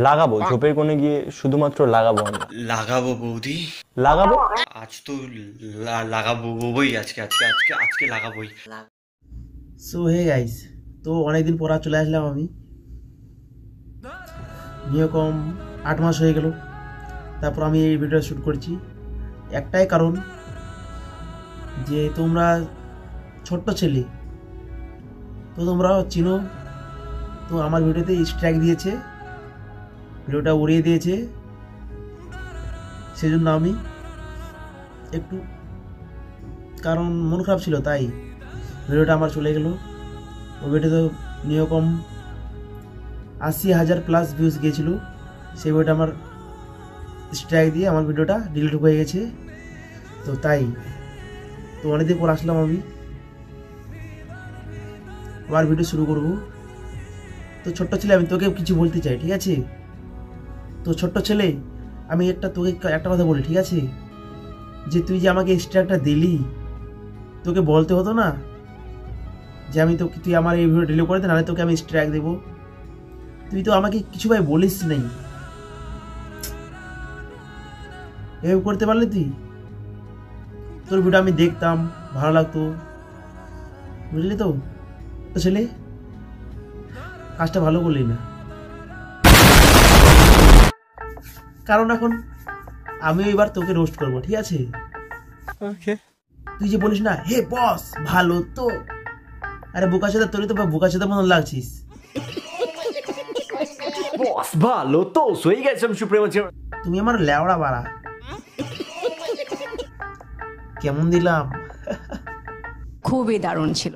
লাগাবো ঝোপের কোণে গিয়ে শুধুমাত্র লাগাবো আমি। লাগাবো বৌদি, লাগাবো আজ তো লাগাবোই, আজকে আজকে আজকে আজকে লাগাবোই। সো হে গাইস, তো অনেকদিন পর চলে আসলাম আমি। নিয়কম 8 মাস হয়ে গেল, তারপর আমি এই ভিডিও শ্যুট করছি। একটাই কারণ যে তোমরা ছোট্ট ছেলে, তো তোমরা চিনো, তো আমার ভিডিওতে স্ট্রাইক দিয়েছে, ভিডিওটা উড়িয়ে দিয়েছে, সেজন্য আমি একটু, কারণ মন খারাপ ছিল তাই ভিডিওটা আমার চলে গেল। ওই ভিডিওতে নিয়কম 80,000 প্লাস ভিউজ গিয়েছিল। সেই ভিডিওটা আমার স্ট্রাইক দিয়ে আমার ভিডিওটা ডিলিট হয়ে গেছে। তো তাই তো অনেকদিন পর আসলাম আমি, আবার ভিডিও শুরু করব। তো ছোট্ট ছেলে, আমি তোকে কিছু বলতে চাই, ঠিক আছে? তো ছোট্ট ছেলে, আমি তোকে একটা কথা বলি, ঠিক আছে? যে তুই যে আমাকে স্ট্রাইকটা দিলি, তোকে বলতে হতো না যে তুই আমার এই ভিডিও ডিলিট করে দে, নাহলে তোকে আমি স্ট্রাইক দেবো। তুই তো আমাকে কিছু ভাই বলিস নাই, এভাবে করতে পারলে তুই? তোর ভিডিও আমি দেখতাম, ভালো লাগতো, বুঝলি তো? তো ছেলে, কাজটা ভালো করলি না, কারণ এখন আমি এবার তোকে রোস্ট করবো, ঠিক আছে? তুই যে বলিস না, হে বস ভালো তো, আরে বোকা চোদা, তোরই তো বোকা চোদা মতন লাগছিস। বস ভালো তো সই গেছে সুপ্রিমো। তুমি আমার লেওড়া বাড়া, কেমন দিলাম? খুবই দারুণ ছিল।